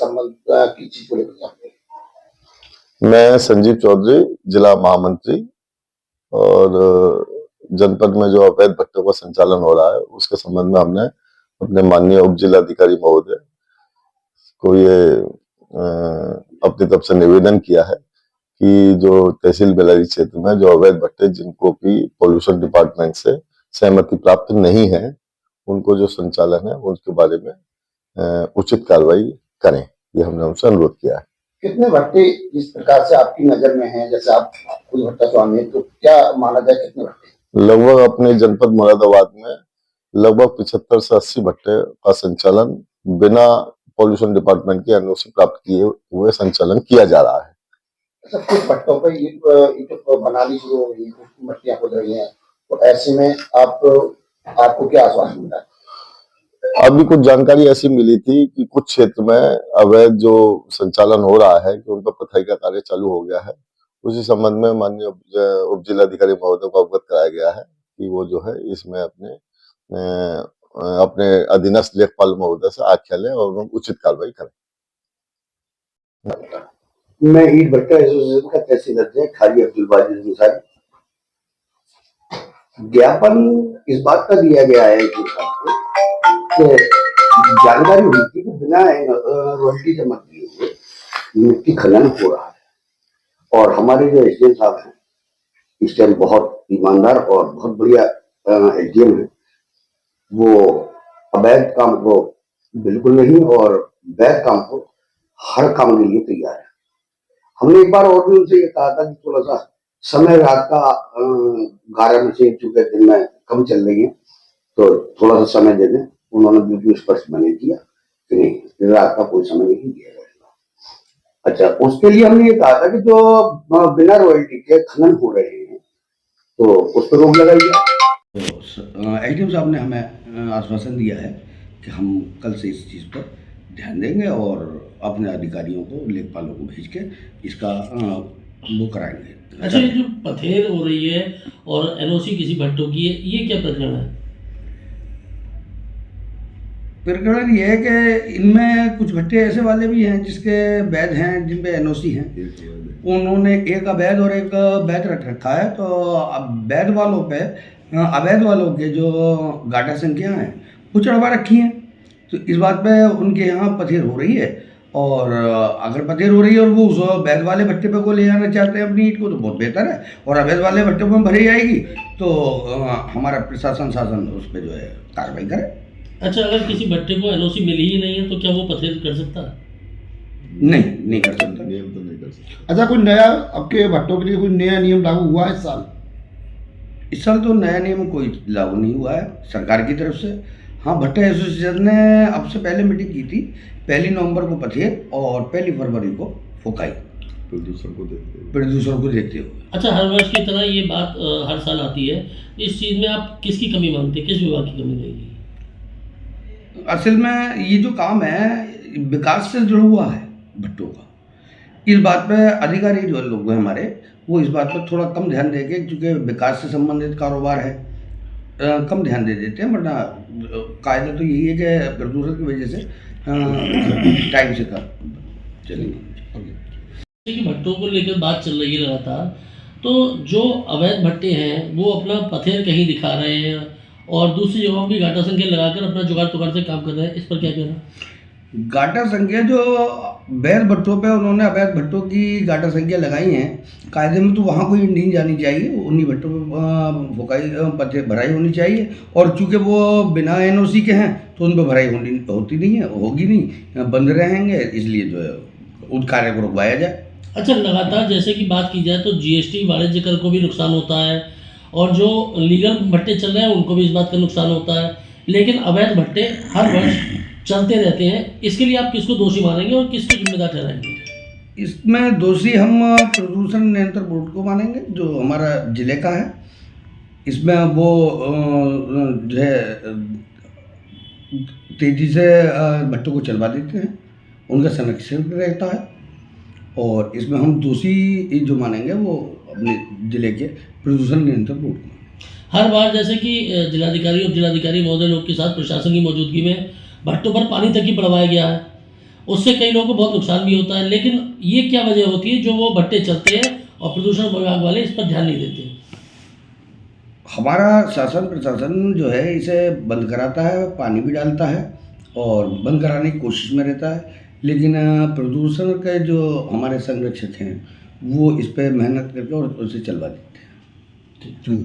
संबंध की चीज को लेकर जानते हैं। मैं संजीव चौधरी, जिला महामंत्री, और जनपद में जो अवैध भट्टों का संचालन हो रहा है उसके संबंध में हमने अपने माननीय उप जिलाधिकारी महोदय को ये अपनी तरफ से निवेदन किया है कि जो तहसील बेलारी क्षेत्र में जो अवैध भट्टे जिनको की पॉल्यूशन डिपार्टमेंट से सहमति प्राप्त नहीं है, उनको जो संचालन है उसके बारे में उचित कार्रवाई करें, ये हमने उनसे अनुरोध किया है। कितने भट्टे इस प्रकार से आपकी नजर में हैं? जैसे आप कोई भट्टा स्वामी हैं, तो क्या माना जाए कितने भट्टे? लगभग अपने जनपद मुरादाबाद में लगभग 75 से 80 भट्टे का संचालन बिना पॉल्यूशन डिपार्टमेंट की एनओसी प्राप्त किए हुए संचालन किया जा रहा है। अच्छा, कुछ भट्टों पर ईंट बनानी शुरू हो गई, मट्टियां खुद रही हैं, तो ऐसे में आपको क्या आश्वासन मिला है? अभी कुछ जानकारी ऐसी मिली थी कि कुछ क्षेत्र में अवैध जो संचालन हो रहा है कि उन पर पथाई का कार्य चालू हो गया है। उसी संबंध में माननीय उप जिलाधिकारी महोदय को अवगत कराया गया है कि वो जो है इसमें अपने अधीनस्थ लेखपाल महोदय से आख्या लें और उचित कार्रवाई करें। मैं ईंट भट्टा एसोसिएशन का तहसील अध्यक्ष हाजी अब्दुल वाजिद अंसारी। ज्ञापन इस बात का दिया गया है कि जानकारी हुई थी कि बिना रॉयल्टी जमा किए हुए मिट्टी खनन हो रहा है, और हमारे जो एसडीएम साहब हैं इस टाइम बहुत ईमानदार और बहुत बढ़िया एसडीएम है, वो अवैध काम को बिल्कुल नहीं और वैध काम को हर काम के लिए तैयार है। हमने एक बार और भी उनसे ये कहा था कि थोड़ा सा समय रात का 11 बजे चूंकि दिन में कम चल रही है तो थोड़ा सा समय दे दें। उन्होंने बिल्कुल स्पष्ट मैंने किया कि नहीं, रात का कोई समय नहीं दिया जाएगा। अच्छा, उसके लिए हमने ये कहा था कि जो बिना रॉयल्टी के खनन हो रहे हैं तो उस पर रोक लगाई जाए। तो एसडीएम साहब ने हमें आश्वासन दिया है कि हम कल से इस चीज़ पर ध्यान देंगे और अपने अधिकारियों को लेखपालों को भेज के इसका वो कराएंगे। अच्छा, ये जो पथेर हो रही है और एनओसी किसी भट्टों की है, ये क्या प्रकरण है? प्रकरण ये है कि इनमें कुछ भट्टे ऐसे वाले भी हैं जिसके वैध हैं, जिन पे एनओसी हैं। उन्होंने एक अवैध और एक वैध रख रखा है, तो वैध वालों पे अवैध वालों के जो गाटा संख्या हैं वो चढ़वा रखी हैं। तो इस बात पे उनके यहाँ पथेर हो रही है, और अगर पथेर हो रही है और वो उस वैध वाले भट्टे पे को ले जाना चाहते हैं अपनी ईंट को, तो बहुत बेहतर है, और अवैध वाले भट्टे में भरी जाएगी तो हमारा प्रशासन शासन उस पर जो है कार्रवाई करे। अच्छा, अगर किसी भट्टे को एनओसी मिली ही नहीं है तो क्या वो पथेर कर सकता है? नहीं कर सकता। नियम तो नहीं कर सकता। अच्छा, कोई नया आपके भट्टों के लिए कोई नया नियम लागू हुआ है इस साल? इस साल तो नया नियम कोई लागू नहीं हुआ है सरकार की तरफ से। हाँ, भट्टा एसोसिएशन ने अब से पहले मीटिंग की थी, 1 नवंबर को पथेर और 1 फरवरी को फोकाई, प्रदूषण को देखते हुए। अच्छा, हर वर्ष की तरह ये बात हर साल आती है, इस चीज़ में आप किसकी कमी मानते हैं, किस विभाग की कमी रहेगी? असल में ये जो काम है विकास से जुड़ा हुआ है भट्टों का, इस बात पे अधिकारी जो लोग हैं हमारे, वो इस बात पर थोड़ा कम ध्यान देंगे, क्योंकि विकास से संबंधित कारोबार है, कम ध्यान दे देते हैं। वरना कायदा तो यही है कि प्रदूषण की वजह से टाइम से कर चलेंगे। भट्टों को लेकर बात चल रही है लगातार, तो जो अवैध भट्टे हैं वो अपना पथेर कहीं दिखा रहे हैं और दूसरी जगहों की गाटा संख्या लगाकर अपना जुगाड़ तुगाड़ से काम कर रहे हैं, इस पर क्या कहना? गाटा संख्या जो वैध भट्टों पे उन्होंने अवैध भट्टों की गाटा संख्या लगाई हैं, कायदे में तो वहाँ कोई नहीं जानी चाहिए, उन्हीं भट्टों पर भुकाई पथेर भराई होनी चाहिए, और चूंकि वो बिना एनओसी के हैं तो उन पर भराई होती नहीं है, होगी नहीं, बंद रहेंगे, इसलिए जो है उन कार्य को रुकवाया जाए। अच्छा, लगातार जैसे कि बात की जाए तो जीएसटी वाणिज्य कर को भी नुकसान होता है, और जो लीगल भट्टे चल रहे हैं उनको भी इस बात का नुकसान होता है, लेकिन अवैध भट्टे हर वर्ष चलते रहते हैं। इसके लिए आप किसको दोषी मानेंगे और किसको जिम्मेदार ठहराएंगे? इसमें दोषी हम प्रदूषण नियंत्रण बोर्ड को मानेंगे, जो हमारा जिले का है। इसमें वो जो है तेजी से भट्टों को चलवा देते हैं, उनका संरक्षण रहता है, और इसमें हम दोषी जो मानेंगे वो अपने जिले के प्रदूषण नियंत्रण बोर्ड को। हर बार जैसे कि जिलाधिकारी उप जिलाधिकारी महोदय लोग के साथ प्रशासन की मौजूदगी में भट्टों पर पानी तक ही पड़वाया गया है, उससे कई लोगों को बहुत नुकसान भी होता है, लेकिन ये क्या वजह होती है जो वो भट्टे चलते हैं और प्रदूषण विभाग वाले इस पर ध्यान नहीं देते? हमारा शासन प्रशासन जो है इसे बंद कराता है, पानी भी डालता है और बंद कराने की कोशिश में रहता है, लेकिन प्रदूषण के जो हमारे संरक्षक हैं वो इस पे मेहनत करके और उसे चलवा देते हैं।